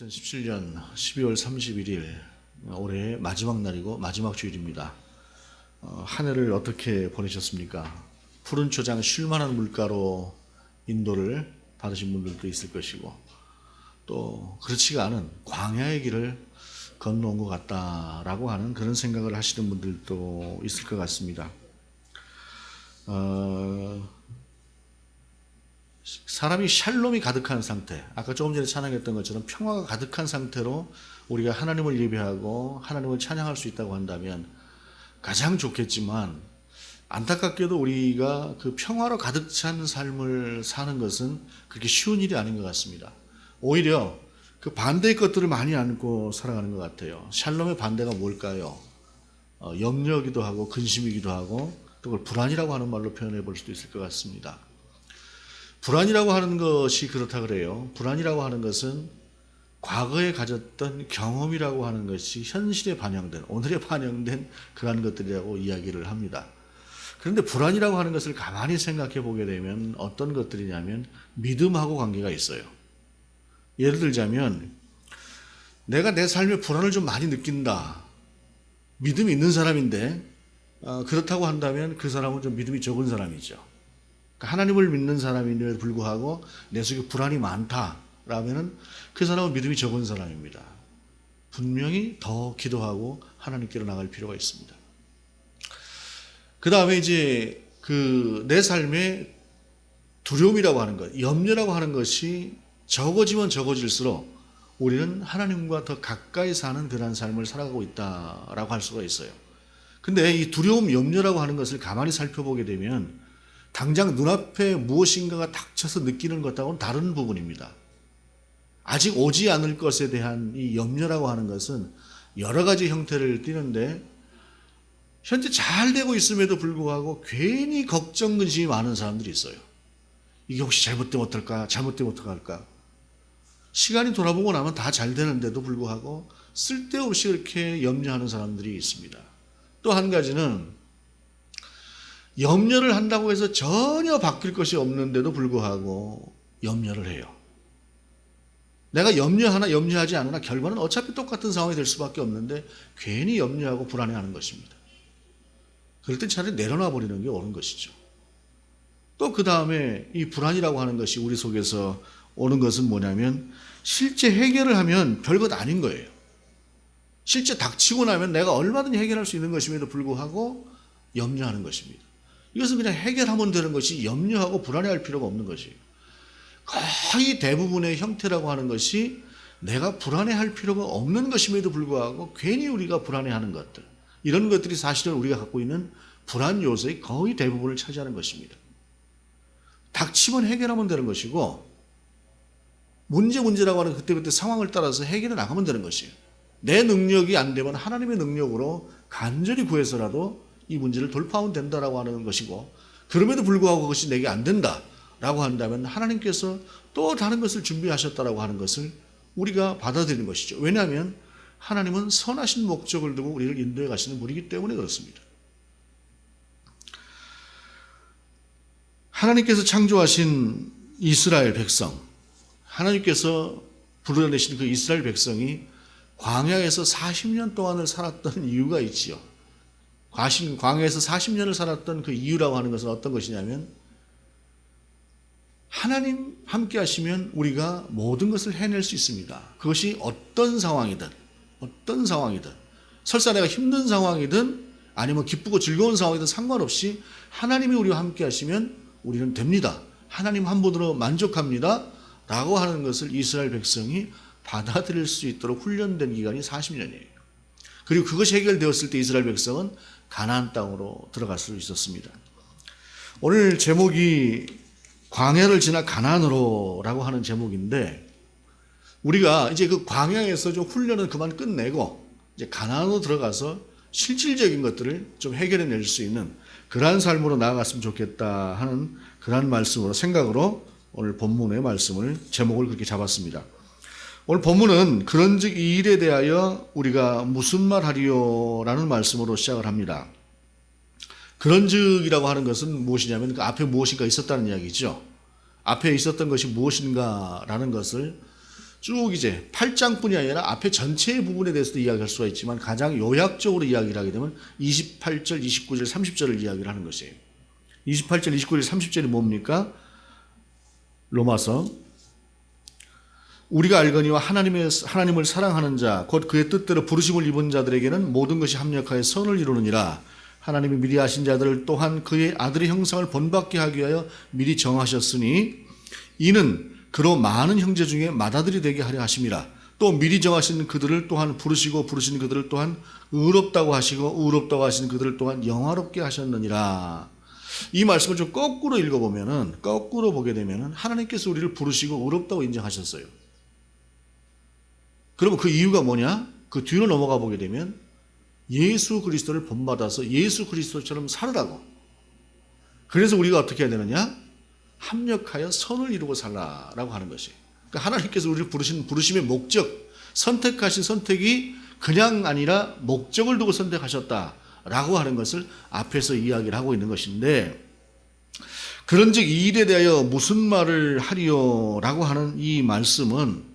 2017년 12월 31일 올해의 마지막 날이고 마지막 주일입니다. 한 해를 어떻게 보내셨습니까? 푸른 초장 쉴만한 물가로 인도를 받으신 분들도 있을 것이고 또 그렇지가 않은 광야의 길을 건너온 것 같다라고 하는 그런 생각을 하시는 분들도 있을 것 같습니다. 사람이 샬롬이 가득한 상태, 아까 조금 전에 찬양했던 것처럼 평화가 가득한 상태로 우리가 하나님을 예배하고 하나님을 찬양할 수 있다고 한다면 가장 좋겠지만, 안타깝게도 우리가 그 평화로 가득 찬 삶을 사는 것은 그렇게 쉬운 일이 아닌 것 같습니다. 오히려 그 반대의 것들을 많이 안고 살아가는 것 같아요. 샬롬의 반대가 뭘까요? 염려이기도 하고 근심이기도 하고 또 그걸 불안이라고 하는 말로 표현해 볼 수도 있을 것 같습니다. 불안이라고 하는 것이 그렇다 그래요. 불안이라고 하는 것은 과거에 가졌던 경험이라고 하는 것이 현실에 반영된, 오늘에 반영된 그러한 것들이라고 이야기를 합니다. 그런데 불안이라고 하는 것을 가만히 생각해 보게 되면 어떤 것들이냐면 믿음하고 관계가 있어요. 예를 들자면 내가 내 삶에 불안을 좀 많이 느낀다. 믿음이 있는 사람인데 그렇다고 한다면 그 사람은 좀 믿음이 적은 사람이죠. 하나님을 믿는 사람임에도 불구하고 내 속에 불안이 많다라면 그 사람은 믿음이 적은 사람입니다. 분명히 더 기도하고 하나님께로 나갈 필요가 있습니다. 그 다음에 이제 내 삶의 두려움이라고 하는 것, 염려라고 하는 것이 적어지면 적어질수록 우리는 하나님과 더 가까이 사는 그런 삶을 살아가고 있다라고 할 수가 있어요. 근데 이 두려움, 염려라고 하는 것을 가만히 살펴보게 되면 당장 눈앞에 무엇인가가 닥쳐서 느끼는 것하고는 다른 부분입니다. 아직 오지 않을 것에 대한 이 염려라고 하는 것은 여러 가지 형태를 띠는데 현재 잘 되고 있음에도 불구하고 괜히 걱정, 근심이 많은 사람들이 있어요. 이게 혹시 잘못되면 어떨까? 잘못되면 어떡할까? 시간이 돌아보고 나면 다 잘 되는데도 불구하고 쓸데없이 이렇게 염려하는 사람들이 있습니다. 또 한 가지는 염려를 한다고 해서 전혀 바뀔 것이 없는데도 불구하고 염려를 해요. 내가 염려하나 염려하지 않으나 결과는 어차피 똑같은 상황이 될 수밖에 없는데 괜히 염려하고 불안해하는 것입니다. 그럴 땐 차라리 내려놔 버리는 게 옳은 것이죠. 또 그 다음에 이 불안이라고 하는 것이 우리 속에서 오는 것은 뭐냐면 실제 해결을 하면 별것 아닌 거예요. 실제 닥치고 나면 내가 얼마든지 해결할 수 있는 것임에도 불구하고 염려하는 것입니다. 이것은 그냥 해결하면 되는 것이 염려하고 불안해할 필요가 없는 것이에요. 거의 대부분의 형태라고 하는 것이 내가 불안해할 필요가 없는 것임에도 불구하고 괜히 우리가 불안해하는 것들, 이런 것들이 사실은 우리가 갖고 있는 불안 요소의 거의 대부분을 차지하는 것입니다. 닥치면 해결하면 되는 것이고 문제라고 하는 그때그때 상황을 따라서 해결해 나가면 되는 것이에요. 내 능력이 안 되면 하나님의 능력으로 간절히 구해서라도 이 문제를 돌파하면 된다라고 하는 것이고, 그럼에도 불구하고 그것이 내게 안 된다라고 한다면 하나님께서 또 다른 것을 준비하셨다라고 하는 것을 우리가 받아들이는 것이죠. 왜냐하면 하나님은 선하신 목적을 두고 우리를 인도해 가시는 분이기 때문에 그렇습니다. 하나님께서 창조하신 이스라엘 백성, 하나님께서 불러내신 그 이스라엘 백성이 광야에서 40년 동안을 살았던 이유가 있지요. 광야에서 40년을 살았던 그 이유라고 하는 것은 어떤 것이냐면 하나님 함께 하시면 우리가 모든 것을 해낼 수 있습니다. 그것이 어떤 상황이든 설사 내가 힘든 상황이든 아니면 기쁘고 즐거운 상황이든 상관없이 하나님이 우리와 함께 하시면 우리는 됩니다. 하나님 한 분으로 만족합니다 라고 하는 것을 이스라엘 백성이 받아들일 수 있도록 훈련된 기간이 40년이에요. 그리고 그것이 해결되었을 때 이스라엘 백성은 가나안 땅으로 들어갈 수 있었습니다. 오늘 제목이 광야를 지나 가나안으로 라고 하는 제목인데, 우리가 이제 그 광야에서 좀 훈련을 그만 끝내고 이제 가나안으로 들어가서 실질적인 것들을 좀 해결해낼 수 있는 그러한 삶으로 나아갔으면 좋겠다 하는 그러한 말씀으로, 생각으로 오늘 본문의 말씀을, 제목을 그렇게 잡았습니다. 오늘 본문은 그런즉 이 일에 대하여 우리가 무슨 말 하리요 라는 말씀으로 시작을 합니다. 그런즉이라고 하는 것은 무엇이냐면 그 앞에 무엇인가 있었다는 이야기죠. 앞에 있었던 것이 무엇인가 라는 것을 쭉 이제 8장뿐이 아니라 앞에 전체의 부분에 대해서도 이야기할 수가 있지만 가장 요약적으로 이야기를 하게 되면 28절, 29절, 30절을 이야기를 하는 것이에요. 28절, 29절, 30절이 뭡니까? 로마서 우리가 알거니와 하나님을 사랑하는 자 곧 그의 뜻대로 부르심을 입은 자들에게는 모든 것이 합력하여 선을 이루느니라. 하나님이 미리 아신 자들을 또한 그의 아들의 형상을 본받게 하기 위하여 미리 정하셨으니 이는 그로 많은 형제 중에 맏아들이 되게 하려 하심이라. 또 미리 정하신 그들을 또한 부르시고 부르신 그들을 또한 의롭다고 하시고 의롭다고 하신 그들을 또한 영화롭게 하셨느니라. 이 말씀을 좀 거꾸로 읽어보면은, 거꾸로 보게 되면은 하나님께서 우리를 부르시고 의롭다고 인정하셨어요. 그러면 그 이유가 뭐냐? 그 뒤로 넘어가 보게 되면 예수 그리스도를 본받아서 예수 그리스도처럼 살으라고. 그래서 우리가 어떻게 해야 되느냐? 합력하여 선을 이루고 살라라고 하는 것이. 그러니까 하나님께서 우리를 부르신 부르심의 목적, 선택하신 선택이 그냥 아니라 목적을 두고 선택하셨다라고 하는 것을 앞에서 이야기를 하고 있는 것인데, 그런즉 이 일에 대하여 무슨 말을 하리요라고 하는 이 말씀은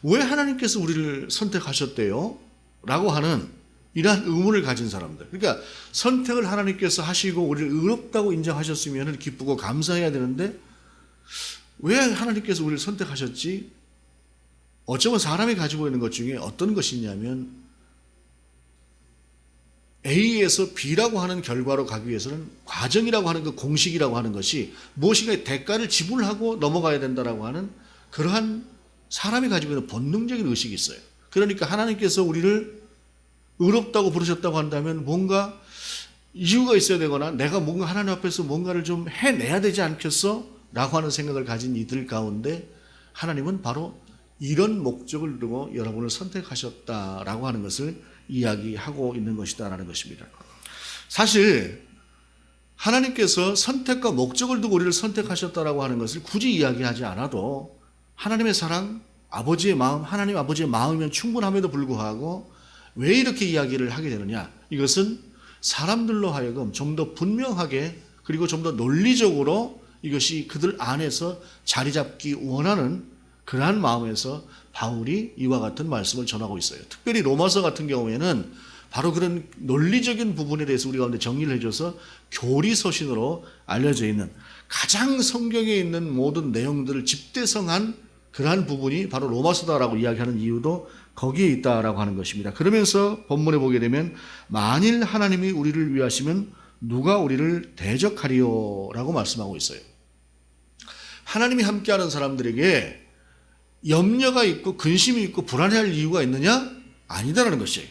왜 하나님께서 우리를 선택하셨대요? 라고 하는 이러한 의문을 가진 사람들. 그러니까 선택을 하나님께서 하시고 우리를 의롭다고 인정하셨으면 기쁘고 감사해야 되는데 왜 하나님께서 우리를 선택하셨지? 어쩌면 사람이 가지고 있는 것 중에 어떤 것이 있냐면 A에서 B라고 하는 결과로 가기 위해서는 과정이라고 하는 그 공식이라고 하는 것이 무엇인가의 대가를 지불하고 넘어가야 된다라고 하는 그러한 사람이 가지고 있는 본능적인 의식이 있어요. 그러니까 하나님께서 우리를 의롭다고 부르셨다고 한다면 뭔가 이유가 있어야 되거나 내가 뭔가 하나님 앞에서 뭔가를 좀 해내야 되지 않겠어? 라고 하는 생각을 가진 이들 가운데 하나님은 바로 이런 목적을 두고 여러분을 선택하셨다라고 하는 것을 이야기하고 있는 것이다라는 것입니다. 사실 하나님께서 선택과 목적을 두고 우리를 선택하셨다라고 하는 것을 굳이 이야기하지 않아도 하나님의 사랑, 아버지의 마음, 하나님 아버지의 마음이면 충분함에도 불구하고 왜 이렇게 이야기를 하게 되느냐? 이것은 사람들로 하여금 좀 더 분명하게 그리고 좀 더 논리적으로 이것이 그들 안에서 자리 잡기 원하는 그러한 마음에서 바울이 이와 같은 말씀을 전하고 있어요. 특별히 로마서 같은 경우에는 바로 그런 논리적인 부분에 대해서 우리 가운데 정리를 해줘서 교리서신으로 알려져 있는 가장 성경에 있는 모든 내용들을 집대성한 그러한 부분이 바로 로마서다라고 이야기하는 이유도 거기에 있다라고 하는 것입니다. 그러면서 본문에 보게 되면 만일 하나님이 우리를 위하시면 누가 우리를 대적하리요? 라고 말씀하고 있어요. 하나님이 함께하는 사람들에게 염려가 있고 근심이 있고 불안해할 이유가 있느냐? 아니다라는 것이에요.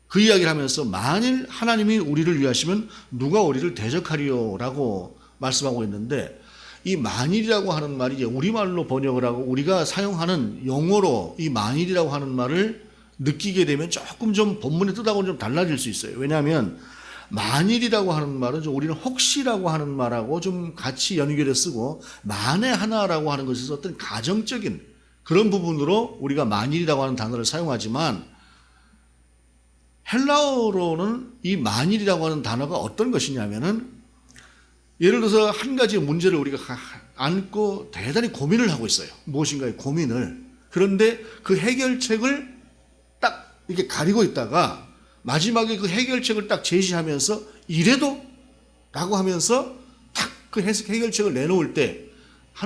그 이야기를 하면서 만일 하나님이 우리를 위하시면 누가 우리를 대적하리요? 라고 말씀하고 있는데 이 만일이라고 하는 말이 이제 우리말로 번역을 하고 우리가 사용하는 용어로 이 만일이라고 하는 말을 느끼게 되면 조금 좀 본문의 뜻하고는 좀 달라질 수 있어요. 왜냐하면 만일이라고 하는 말은 우리는 혹시라고 하는 말하고 좀 같이 연결해 쓰고 만에 하나라고 하는 것에서 어떤 가정적인 그런 부분으로 우리가 만일이라고 하는 단어를 사용하지만 헬라어로는 이 만일이라고 하는 단어가 어떤 것이냐면은 예를 들어서 한 가지 문제를 우리가 안고 대단히 고민을 하고 있어요. 무엇인가의 고민을. 그런데 그 해결책을 딱 이렇게 가리고 있다가 마지막에 그 해결책을 딱 제시하면서 이래도? 라고 하면서 딱 그 해결책을 내놓을 때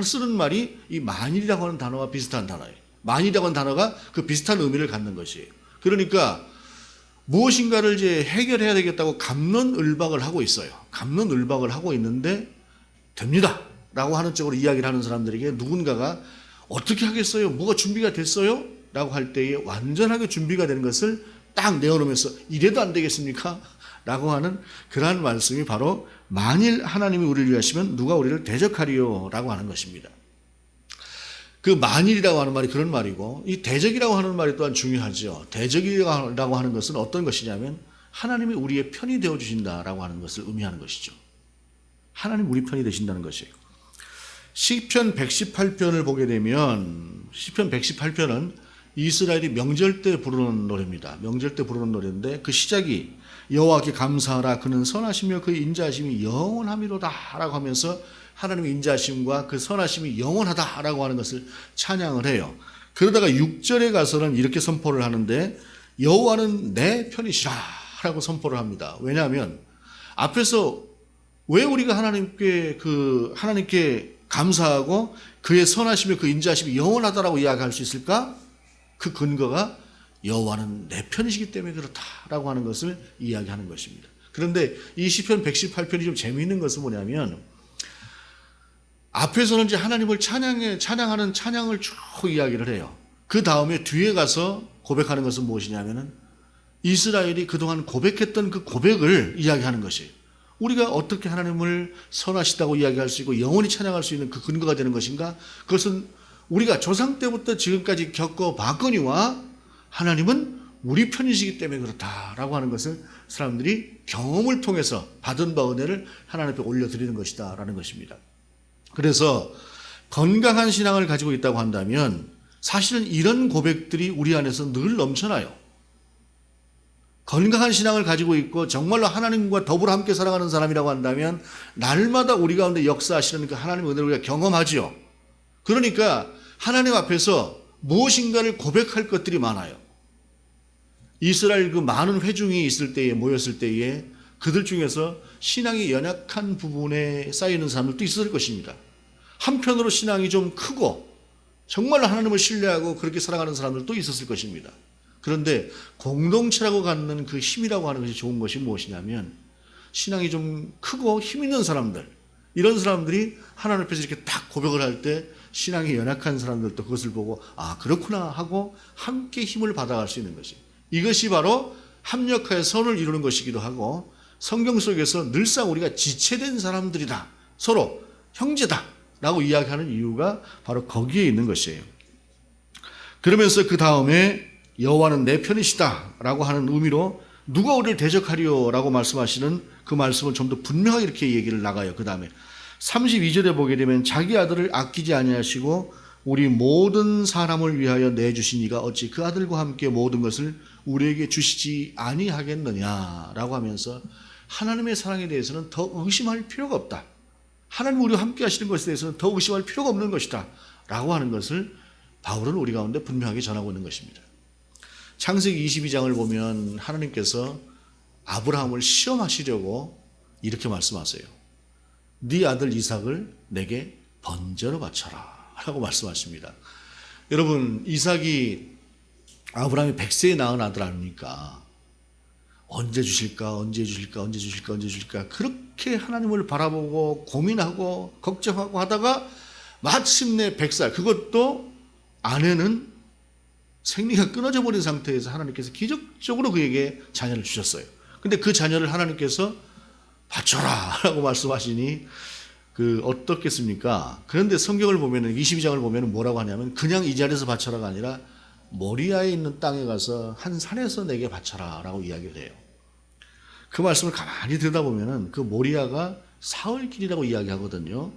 쓰는 말이 이 만일이라고 하는 단어와 비슷한 단어예요. 만일이라고 하는 단어가 그 비슷한 의미를 갖는 것이에요. 그러니까 무엇인가를 이제 해결해야 되겠다고 갑론을박을 하고 있어요. 갑론을박을 하고 있는데 됩니다 라고 하는 쪽으로 이야기를 하는 사람들에게 누군가가 어떻게 하겠어요? 뭐가 준비가 됐어요? 라고 할 때에 완전하게 준비가 되는 것을 딱 내어놓으면서 이래도 안 되겠습니까? 라고 하는 그러한 말씀이 바로 만일 하나님이 우리를 위하시면 누가 우리를 대적하리요? 라고 하는 것입니다. 그 만일이라고 하는 말이 그런 말이고 이 대적이라고 하는 말이 또한 중요하죠. 대적이라고 하는 것은 어떤 것이냐면 하나님이 우리의 편이 되어주신다라고 하는 것을 의미하는 것이죠. 하나님 우리 편이 되신다는 것이에요. 시편 118편을 보게 되면 시편 118편은 이스라엘이 명절 때 부르는 노래입니다. 명절 때 부르는 노래인데 그 시작이 여호와께 감사하라 그는 선하시며 그의 인자하심이 영원함이로다 라고 하면서 하나님의 인자하심과 그 선하심이 영원하다라고 하는 것을 찬양을 해요. 그러다가 6절에 가서는 이렇게 선포를 하는데 여호와는 내 편이시라 라고 선포를 합니다. 왜냐하면 앞에서 왜 우리가 하나님께 감사하고 그의 선하심이 그 인자하심이 영원하다라고 이야기할 수 있을까? 그 근거가 여호와는 내 편이시기 때문에 그렇다라고 하는 것을 이야기하는 것입니다. 그런데 이 시편 118편이 좀 재미있는 것은 뭐냐면 앞에서는 이제 하나님을 찬양하는 찬양을 쭉 이야기를 해요. 그 다음에 뒤에 가서 고백하는 것은 무엇이냐면은 이스라엘이 그동안 고백했던 그 고백을 이야기하는 것이 우리가 어떻게 하나님을 선하시다고 이야기할 수 있고 영원히 찬양할 수 있는 그 근거가 되는 것인가? 그것은 우리가 조상 때부터 지금까지 겪어봤거니와 하나님은 우리 편이시기 때문에 그렇다라고 하는 것을 사람들이 경험을 통해서 받은 바 은혜를 하나님 앞에 올려드리는 것이다라는 것입니다. 그래서 건강한 신앙을 가지고 있다고 한다면 사실은 이런 고백들이 우리 안에서 늘 넘쳐나요. 건강한 신앙을 가지고 있고 정말로 하나님과 더불어 함께 살아가는 사람이라고 한다면 날마다 우리 가운데 역사하시는 그 하나님의 은혜를 우리가 경험하지요. 그러니까 하나님 앞에서 무엇인가를 고백할 것들이 많아요. 이스라엘 그 많은 회중이 있을 때에 모였을 때에 그들 중에서 신앙이 연약한 부분에 쌓이는 사람들도 있을 것입니다. 한편으로 신앙이 좀 크고 정말로 하나님을 신뢰하고 그렇게 살아가는 사람들도 있었을 것입니다. 그런데 공동체라고 갖는 그 힘이라고 하는 것이 좋은 것이 무엇이냐면 신앙이 좀 크고 힘 있는 사람들, 이런 사람들이 하나님 앞에서 이렇게 딱 고백을 할 때 신앙이 연약한 사람들도 그것을 보고 아 그렇구나 하고 함께 힘을 받아갈 수 있는 것이, 이것이 바로 합력하여 선을 이루는 것이기도 하고 성경 속에서 늘상 우리가 지체된 사람들이다, 서로 형제다 라고 이야기하는 이유가 바로 거기에 있는 것이에요. 그러면서 그 다음에 여호와는 내 편이시다 라고 하는 의미로 누가 우리를 대적하리요 라고 말씀하시는 그 말씀을 좀 더 분명하게 이렇게 얘기를 나가요. 그 다음에 32절에 보게 되면 자기 아들을 아끼지 아니하시고 우리 모든 사람을 위하여 내주신 이가 어찌 그 아들과 함께 모든 것을 우리에게 주시지 아니하겠느냐 라고 하면서 하나님의 사랑에 대해서는 더 의심할 필요가 없다, 하나님 우리와 함께 하시는 것에 대해서는 더 의심할 필요가 없는 것이다 라고 하는 것을 바울은 우리 가운데 분명하게 전하고 있는 것입니다. 창세기 22장을 보면 하나님께서 아브라함을 시험하시려고 이렇게 말씀하세요. 네 아들 이삭을 내게 번제로 바쳐라 라고 말씀하십니다. 여러분, 이삭이 아브라함이 100세에 낳은 아들 아닙니까? 언제 주실까 언제 주실까 언제 주실까 언제 주실까 그렇게 하나님을 바라보고 고민하고 걱정하고 하다가 마침내 100살, 그것도 아내는 생리가 끊어져 버린 상태에서 하나님께서 기적적으로 그에게 자녀를 주셨어요. 근데 그 자녀를 하나님께서 바쳐라 라고 말씀하시니 어떻겠습니까? 그런데 성경을 보면은 22장을 보면은 뭐라고 하냐면 그냥 이 자리에서 바쳐라가 아니라 모리아에 있는 땅에 가서 한 산에서 내게 바쳐라 라고 이야기를 해요. 그 말씀을 가만히 들여다보면은 그 모리아가 사흘길이라고 이야기하거든요.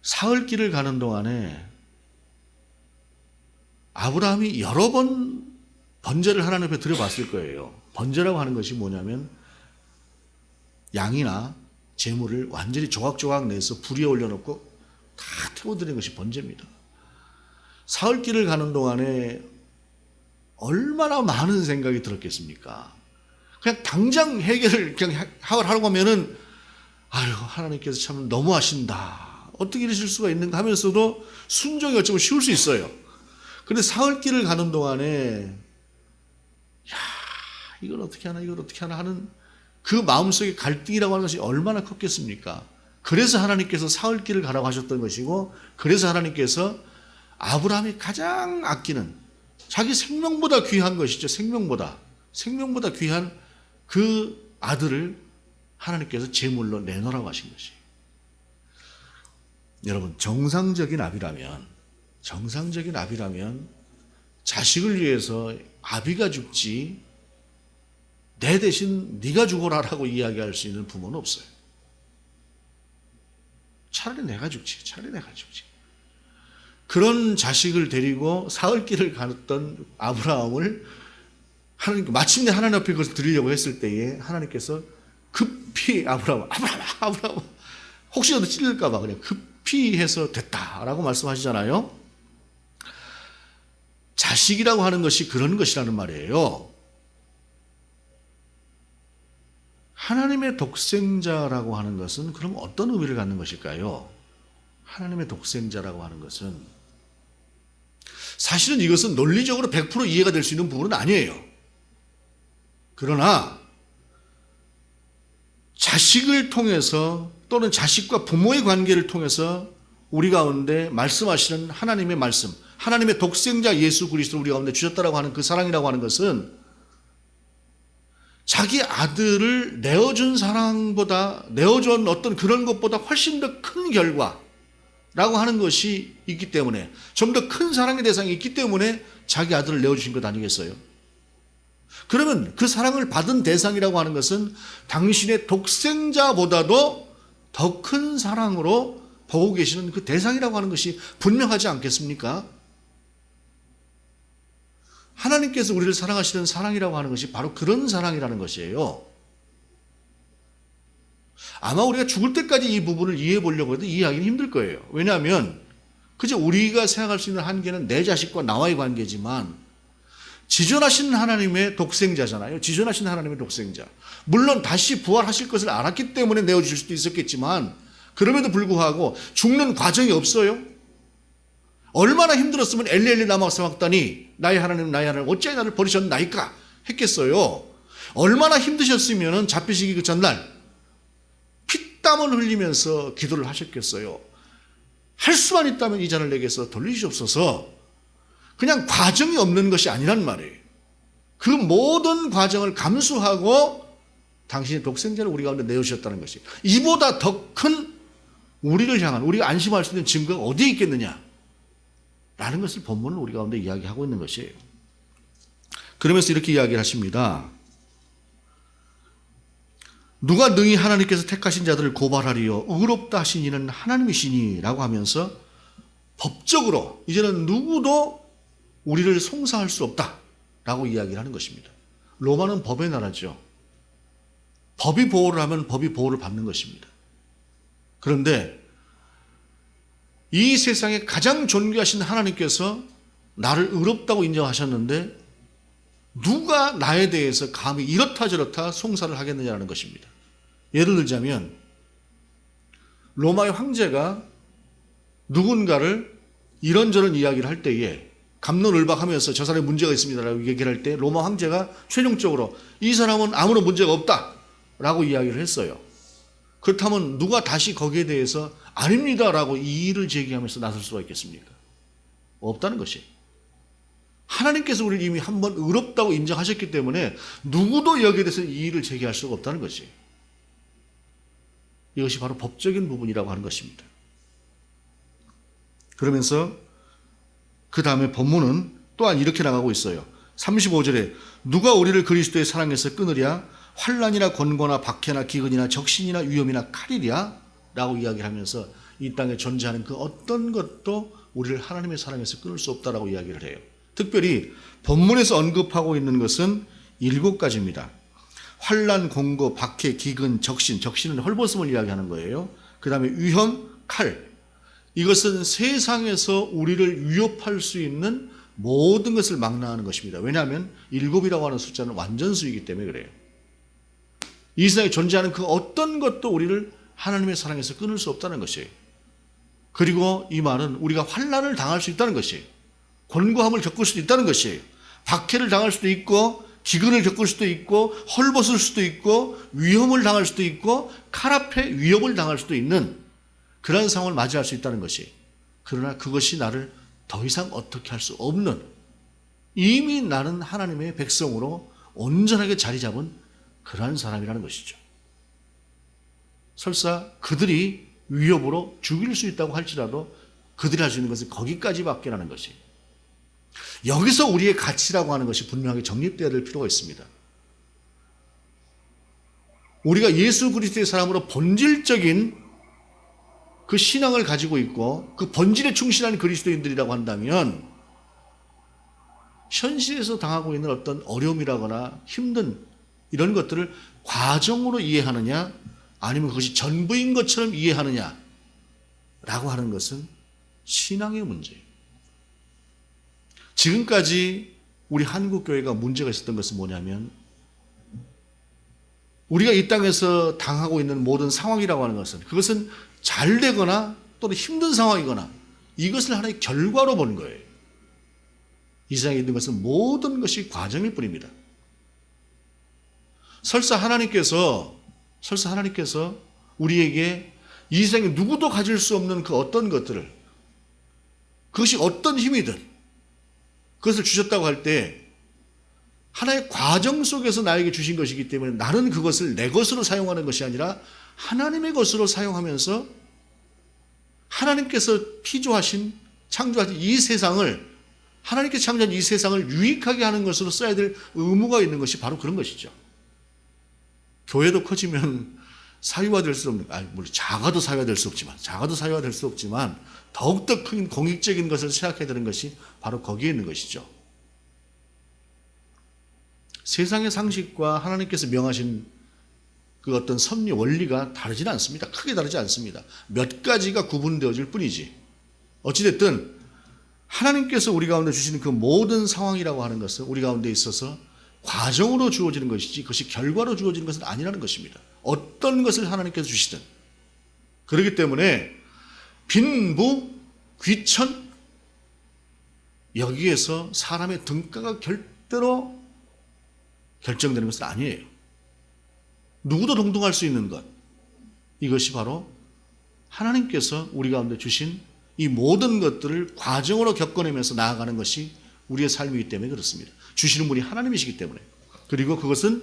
사흘길을 가는 동안에 아브라함이 여러 번 번제를 하나님 앞에 드려봤을 거예요. 번제라고 하는 것이 뭐냐면 양이나 재물을 완전히 조각조각 내서 불 위에 올려놓고 다 태워드리는 것이 번제입니다. 사흘길을 가는 동안에 얼마나 많은 생각이 들었겠습니까? 그냥 당장 해결을 그냥 하려고 하면은 아유 하나님께서 참 너무하신다, 어떻게 이러실 수가 있는가 하면서도 순종이 어쩌면 쉬울 수 있어요. 그런데 사흘길을 가는 동안에 야 이걸 어떻게 하나 이걸 어떻게 하나 하는 그 마음속의 갈등이라고 하는 것이 얼마나 컸겠습니까? 그래서 하나님께서 사흘길을 가라고 하셨던 것이고, 그래서 하나님께서 아브라함이 가장 아끼는 자기 생명보다 귀한 것이죠. 생명보다 귀한 그 아들을 하나님께서 제물로 내놓으라고 하신 것이에요. 여러분, 정상적인 아비라면 자식을 위해서 아비가 죽지 내 대신 네가 죽어라라고 이야기할 수 있는 부모는 없어요. 차라리 내가 죽지. 그런 자식을 데리고 사흘길을 갔던 아브라함을 마침내 하나님 앞에 그것을 드리려고 했을 때에 하나님께서 급히 아브라함 혹시라도 찔릴까봐 그냥 급히 해서 됐다라고 말씀하시잖아요. 자식이라고 하는 것이 그런 것이라는 말이에요. 하나님의 독생자라고 하는 것은 그럼 어떤 의미를 갖는 것일까요? 하나님의 독생자라고 하는 것은 사실은 이것은 논리적으로 100% 이해가 될 수 있는 부분은 아니에요. 그러나 자식을 통해서 또는 자식과 부모의 관계를 통해서 우리 가운데 말씀하시는 하나님의 말씀, 하나님의 독생자 예수 그리스도를 우리 가운데 주셨다라고 하는 그 사랑이라고 하는 것은 자기 아들을 내어준 사랑보다, 내어준 어떤 그런 것보다 훨씬 더 큰 결과라고 하는 것이 있기 때문에, 좀 더 큰 사랑의 대상이 있기 때문에 자기 아들을 내어주신 것 아니겠어요? 그러면 그 사랑을 받은 대상이라고 하는 것은 당신의 독생자보다도 더 큰 사랑으로 보고 계시는 그 대상이라고 하는 것이 분명하지 않겠습니까? 하나님께서 우리를 사랑하시는 사랑이라고 하는 것이 바로 그런 사랑이라는 것이에요. 아마 우리가 죽을 때까지 이 부분을 이해해 보려고 해도 이해하기는 힘들 거예요. 왜냐하면 그저 우리가 생각할 수 있는 한계는 내 자식과 나와의 관계지만 지존하신 하나님의 독생자잖아요. 지존하신 하나님의 독생자. 물론 다시 부활하실 것을 알았기 때문에 내어주실 수도 있었겠지만 그럼에도 불구하고 죽는 과정이 없어요. 얼마나 힘들었으면 엘리엘리 라마 사박다니 나의 하나님 나의 하나님 어찌하여 나를 버리셨나이까 했겠어요. 얼마나 힘드셨으면 잡히시기 그 전날 피땀을 흘리면서 기도를 하셨겠어요. 할 수만 있다면 이 잔을 내게서 돌리시옵소서. 그냥 과정이 없는 것이 아니란 말이에요. 그 모든 과정을 감수하고 당신의 독생자를 우리 가운데 내어주셨다는 것이, 이보다 더 큰 우리를 향한, 우리가 안심할 수 있는 증거가 어디에 있겠느냐 라는 것을 본문은 우리 가운데 이야기하고 있는 것이에요. 그러면서 이렇게 이야기를 하십니다. 누가 능히 하나님께서 택하신 자들을 고발하리요 의롭다 하신 이는 하나님이시니 라고 하면서 법적으로 이제는 누구도 우리를 송사할 수 없다라고 이야기를 하는 것입니다. 로마는 법의 나라죠. 법이 보호를 하면 법이 보호를 받는 것입니다. 그런데 이 세상에 가장 존귀하신 하나님께서 나를 의롭다고 인정하셨는데 누가 나에 대해서 감히 이렇다 저렇다 송사를 하겠느냐는 것입니다. 예를 들자면 로마의 황제가 누군가를 이런저런 이야기를 할 때에 갑론을박하면서 저 사람에 문제가 있습니다라고 얘기를 할 때 로마 황제가 최종적으로 이 사람은 아무런 문제가 없다라고 이야기를 했어요. 그렇다면 누가 다시 거기에 대해서 아닙니다라고 이의를 제기하면서 나설 수가 있겠습니까? 없다는 것이. 하나님께서 우리를 이미 한번 의롭다고 인정하셨기 때문에 누구도 여기에 대해서 이의를 제기할 수가 없다는 것이. 이것이 바로 법적인 부분이라고 하는 것입니다. 그러면서 그 다음에 본문은 또한 이렇게 나가고 있어요. 35절에 누가 우리를 그리스도의 사랑에서 끊으랴 환난이나 권고나 박해나 기근이나 적신이나 위험이나 칼이랴 라고 이야기를 하면서 이 땅에 존재하는 그 어떤 것도 우리를 하나님의 사랑에서 끊을 수 없다라고 이야기를 해요. 특별히 본문에서 언급하고 있는 것은 7가지입니다. 환난, 권고, 박해, 기근, 적신. 적신은 헐벗음을 이야기하는 거예요. 그 다음에 위험, 칼. 이것은 세상에서 우리를 위협할 수 있는 모든 것을 망라하는 것입니다. 왜냐하면 7이라고 하는 숫자는 완전수이기 때문에 그래요. 이 세상에 존재하는 그 어떤 것도 우리를 하나님의 사랑에서 끊을 수 없다는 것이에요. 그리고 이 말은 우리가 환난을 당할 수 있다는 것이에요. 권고함을 겪을 수도 있다는 것이에요. 박해를 당할 수도 있고 기근을 겪을 수도 있고 헐벗을 수도 있고 위험을 당할 수도 있고 칼 앞에 위협을 당할 수도 있는 그런 상황을 맞이할 수 있다는 것이. 그러나 그것이 나를 더 이상 어떻게 할 수 없는, 이미 나는 하나님의 백성으로 온전하게 자리 잡은 그러한 사람이라는 것이죠. 설사 그들이 위협으로 죽일 수 있다고 할지라도 그들이 할 수 있는 것은 거기까지밖에 라는 것이. 여기서 우리의 가치라고 하는 것이 분명하게 정립되어야 될 필요가 있습니다. 우리가 예수 그리스도의 사람으로 본질적인 그 신앙을 가지고 있고 그 본질에 충실한 그리스도인들이라고 한다면 현실에서 당하고 있는 어떤 어려움이라거나 힘든 이런 것들을 과정으로 이해하느냐 아니면 그것이 전부인 것처럼 이해하느냐 라고 하는 것은 신앙의 문제예요. 지금까지 우리 한국교회가 문제가 있었던 것은 뭐냐면 우리가 이 땅에서 당하고 있는 모든 상황이라고 하는 것은 그것은 잘 되거나 또는 힘든 상황이거나 이것을 하나의 결과로 보는 거예요. 이 세상에 있는 것은 모든 것이 과정일 뿐입니다. 설사 하나님께서 우리에게 이 세상에 누구도 가질 수 없는 그 어떤 것들을 그것이 어떤 힘이든 그것을 주셨다고 할 때 하나의 과정 속에서 나에게 주신 것이기 때문에 나는 그것을 내 것으로 사용하는 것이 아니라 하나님의 것으로 사용하면서 하나님께서 피조하신 창조하신 이 세상을 하나님께서 창조한 이 세상을 유익하게 하는 것으로 써야 될 의무가 있는 것이 바로 그런 것이죠. 교회도 커지면 사유화될 수 없는, 물론 자가도 사유화될 수 없지만 더욱더 큰 공익적인 것을 생각해야 되는 것이 바로 거기에 있는 것이죠. 세상의 상식과 하나님께서 명하신 그 어떤 섭리 원리가 다르지는 않습니다. 크게 다르지 않습니다. 몇 가지가 구분되어질 뿐이지. 어찌됐든 하나님께서 우리 가운데 주시는 그 모든 상황이라고 하는 것은 우리 가운데 있어서 과정으로 주어지는 것이지 그것이 결과로 주어지는 것은 아니라는 것입니다. 어떤 것을 하나님께서 주시든. 그렇기 때문에 빈부, 귀천 여기에서 사람의 등가가 절대로 결정되는 것은 아니에요. 누구도 동등할 수 있는 것. 이것이 바로 하나님께서 우리 가운데 주신 이 모든 것들을 과정으로 겪어내면서 나아가는 것이 우리의 삶이기 때문에 그렇습니다. 주시는 분이 하나님이시기 때문에. 그리고 그것은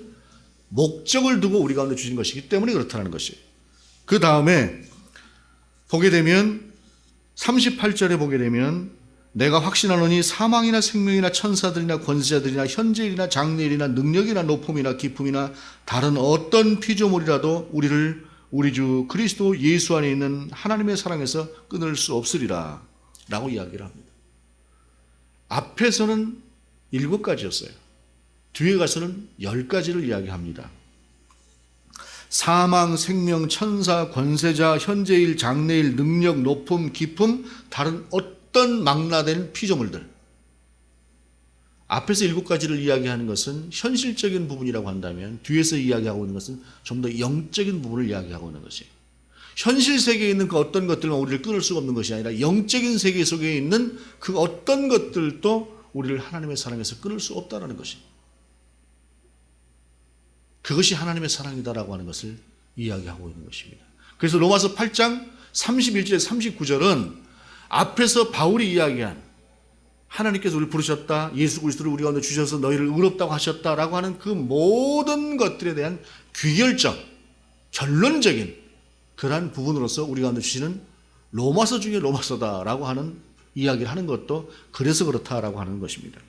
목적을 두고 우리 가운데 주신 것이기 때문에 그렇다는 것이에요. 그 다음에 보게 되면 38절에 보게 되면 내가 확신하노니 사망이나 생명이나 천사들이나 권세자들이나 현재일이나 장래일이나 능력이나 높음이나 기품이나 다른 어떤 피조물이라도 우리를 우리 주 그리스도 예수 안에 있는 하나님의 사랑에서 끊을 수 없으리라 라고 이야기를 합니다. 앞에서는 7가지였어요. 뒤에 가서는 10가지를 이야기합니다. 사망, 생명, 천사, 권세자, 현재일, 장래일, 능력, 높음, 기품, 다른 어떤 망라된 피조물들. 앞에서 7가지를 이야기하는 것은 현실적인 부분이라고 한다면 뒤에서 이야기하고 있는 것은 좀 더 영적인 부분을 이야기하고 있는 것이에요. 현실 세계에 있는 그 어떤 것들만 우리를 끊을 수가 없는 것이 아니라 영적인 세계 속에 있는 그 어떤 것들도 우리를 하나님의 사랑에서 끊을 수 없다는 것입니다. 그것이 하나님의 사랑이다라고 하는 것을 이야기하고 있는 것입니다. 그래서 로마서 8장 31절에서 39절은 앞에서 바울이 이야기한 하나님께서 우리를 부르셨다, 예수 그리스도를 우리 가운데 주셔서 너희를 의롭다고 하셨다라고 하는 그 모든 것들에 대한 귀결적, 결론적인 그러한 부분으로서 우리 가운데 주시는 로마서 중에 로마서다라고 하는 이야기를 하는 것도 그래서 그렇다라고 하는 것입니다.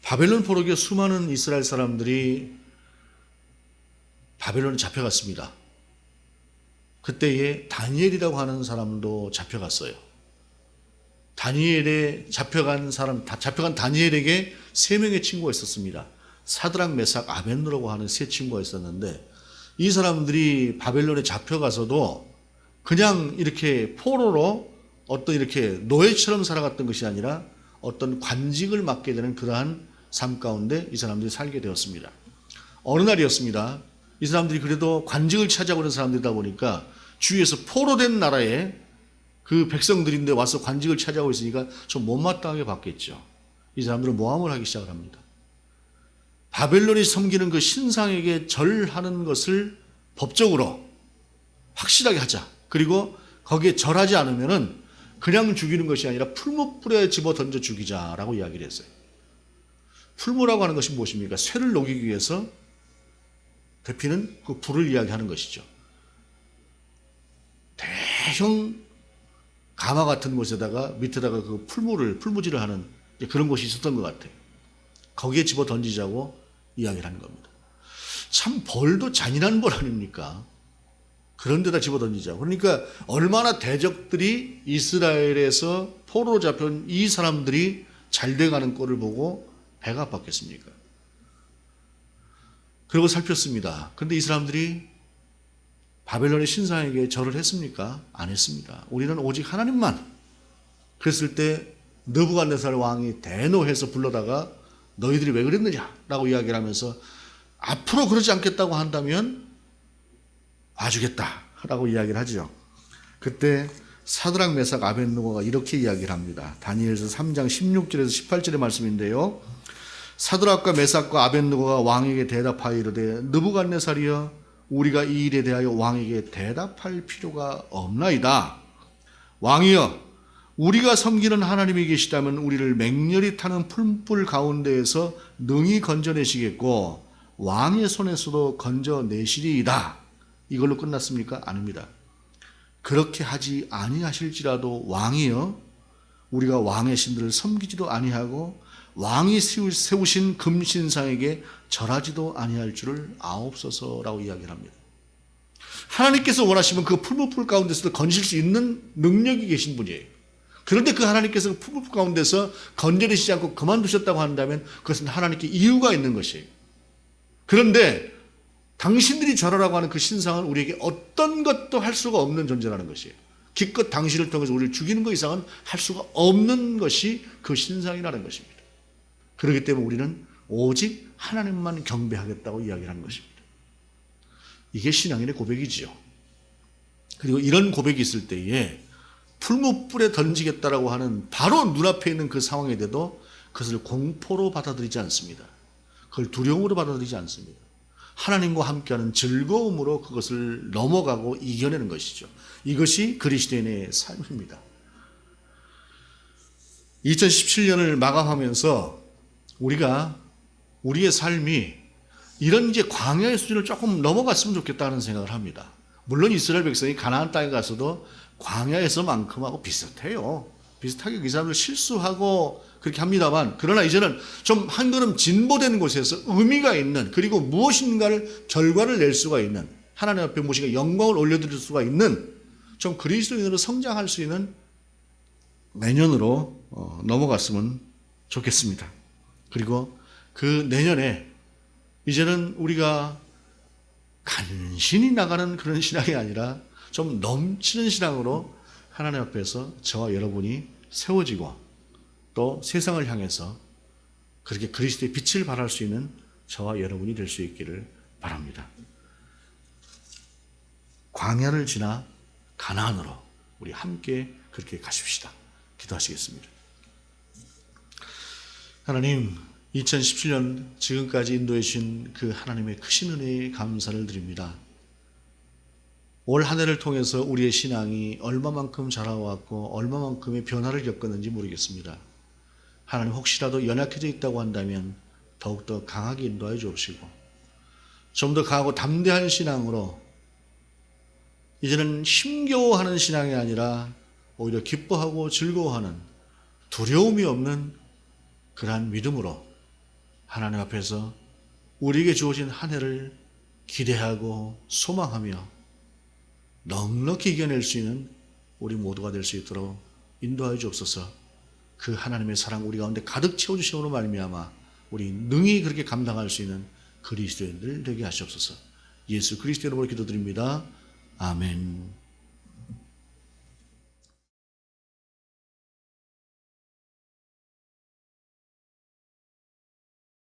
바벨론 포로기에 수많은 이스라엘 사람들이 바벨론에 잡혀갔습니다. 그때에 다니엘이라고 하는 사람도 잡혀갔어요. 다니엘에 잡혀간 다니엘에게 3명의 친구가 있었습니다. 사드락, 메삭, 아벤노라고 하는 3 친구가 있었는데 이 사람들이 바벨론에 잡혀가서도 그냥 이렇게 포로로 어떤 이렇게 노예처럼 살아갔던 것이 아니라 어떤 관직을 맡게 되는 그러한 삶 가운데 이 사람들이 살게 되었습니다. 어느 날이었습니다. 이 사람들이 그래도 관직을 차지하고 있는 사람들이다 보니까 주위에서 포로된 나라에 그 백성들인데 와서 관직을 차지하고 있으니까 좀 못마땅하게 봤겠죠. 이 사람들은 모함을 하기 시작을 합니다. 바벨론이 섬기는 그 신상에게 절하는 것을 법적으로 확실하게 하자. 그리고 거기에 절하지 않으면은 그냥 죽이는 것이 아니라 풀무불에 집어 던져 죽이자라고 이야기를 했어요. 풀무라고 하는 것이 무엇입니까? 쇠를 녹이기 위해서 데피는 그 불을 이야기하는 것이죠. 대형 가마 같은 곳에다가 밑에다가 그 풀무질을 하는 그런 곳이 있었던 것 같아요. 거기에 집어 던지자고 이야기를 하는 겁니다. 참 벌도 잔인한 벌 아닙니까? 그런 데다 집어 던지자고. 그러니까 얼마나 대적들이 이스라엘에서 포로로 잡혀온 이 사람들이 잘 돼가는 꼴을 보고 배가 아팠겠습니까? 그리고 살폈습니다. 그런데 이 사람들이 바벨론의 신상에게 절을 했습니까? 안 했습니다. 우리는 오직 하나님만. 그랬을 때 느부갓네살 왕이 대노해서 불러다가 너희들이 왜 그랬느냐라고 이야기를 하면서 앞으로 그러지 않겠다고 한다면 봐주겠다라고 이야기를 하죠. 그때 사드락 메삭 아벳느고가 이렇게 이야기를 합니다. 다니엘서 3장 16절에서 18절의 말씀인데요. 사드락과 메삭과 아벳느고가 왕에게 대답하여 이르되 느부갓네살이여 우리가 이 일에 대하여 왕에게 대답할 필요가 없나이다. 왕이여 우리가 섬기는 하나님이 계시다면 우리를 맹렬히 타는 풀불 가운데에서 능히 건져내시겠고 왕의 손에서도 건져내시리이다. 이걸로 끝났습니까? 아닙니다. 그렇게 하지 아니하실지라도 왕이여 우리가 왕의 신들을 섬기지도 아니하고 왕이 세우신 금신상에게 절하지도 아니할 줄을 아옵소서라고 이야기를 합니다. 하나님께서 원하시면 그 풀무풀 가운데서도 건질 수 있는 능력이 계신 분이에요. 그런데 그 하나님께서 그 풀무풀 가운데서 건져내시지 않고 그만두셨다고 한다면 그것은 하나님께 이유가 있는 것이에요. 그런데 당신들이 절하라고 하는 그 신상은 우리에게 어떤 것도 할 수가 없는 존재라는 것이에요. 기껏 당신을 통해서 우리를 죽이는 것 이상은 할 수가 없는 것이 그 신상이라는 것입니다. 그렇기 때문에 우리는 오직 하나님만 경배하겠다고 이야기를 하는 것입니다. 이게 신앙인의 고백이지요. 그리고 이런 고백이 있을 때에 풀무불에 던지겠다라고 하는 바로 눈앞에 있는 그 상황에 대도 그것을 공포로 받아들이지 않습니다. 그걸 두려움으로 받아들이지 않습니다. 하나님과 함께하는 즐거움으로 그것을 넘어가고 이겨내는 것이죠. 이것이 그리스도인의 삶입니다. 2017년을 마감하면서 우리가 우리의 삶이 이런 이제 광야의 수준을 조금 넘어갔으면 좋겠다는 생각을 합니다. 물론 이스라엘 백성이 가나안 땅에 가서도 광야에서만큼하고 비슷해요. 비슷하게 그 사람들 실수하고 그렇게 합니다만, 그러나 이제는 좀 한 걸음 진보된 곳에서 의미가 있는, 그리고 무엇인가를 결과를 낼 수가 있는, 하나님 앞에 무엇인가 영광을 올려드릴 수가 있는 좀 그리스도인으로 성장할 수 있는 내년으로 넘어갔으면 좋겠습니다. 그리고 그 내년에 이제는 우리가 간신히 나가는 그런 신앙이 아니라 좀 넘치는 신앙으로 하나님 앞에서 저와 여러분이 세워지고 또 세상을 향해서 그렇게 그리스도의 빛을 발할 수 있는 저와 여러분이 될 수 있기를 바랍니다. 광야를 지나 가나안으로 우리 함께 그렇게 가십시다. 기도하시겠습니다. 하나님, 2017년 지금까지 인도해 주신 그 하나님의 크신 은혜에 감사를 드립니다. 올 한 해를 통해서 우리의 신앙이 얼마만큼 자라왔고 얼마만큼의 변화를 겪었는지 모르겠습니다. 하나님, 혹시라도 연약해져 있다고 한다면 더욱더 강하게 인도하여 주옵시고 좀 더 강하고 담대한 신앙으로 이제는 힘겨워하는 신앙이 아니라 오히려 기뻐하고 즐거워하는 두려움이 없는 그러한 믿음으로 하나님 앞에서 우리에게 주어진 한 해를 기대하고 소망하며 넉넉히 이겨낼 수 있는 우리 모두가 될 수 있도록 인도하여 주옵소서. 그 하나님의 사랑 우리 가운데 가득 채워주심으로 말미암아 우리 능히 그렇게 감당할 수 있는 그리스도인들 되게 하시옵소서. 예수 그리스도 이름으로 기도드립니다. 아멘.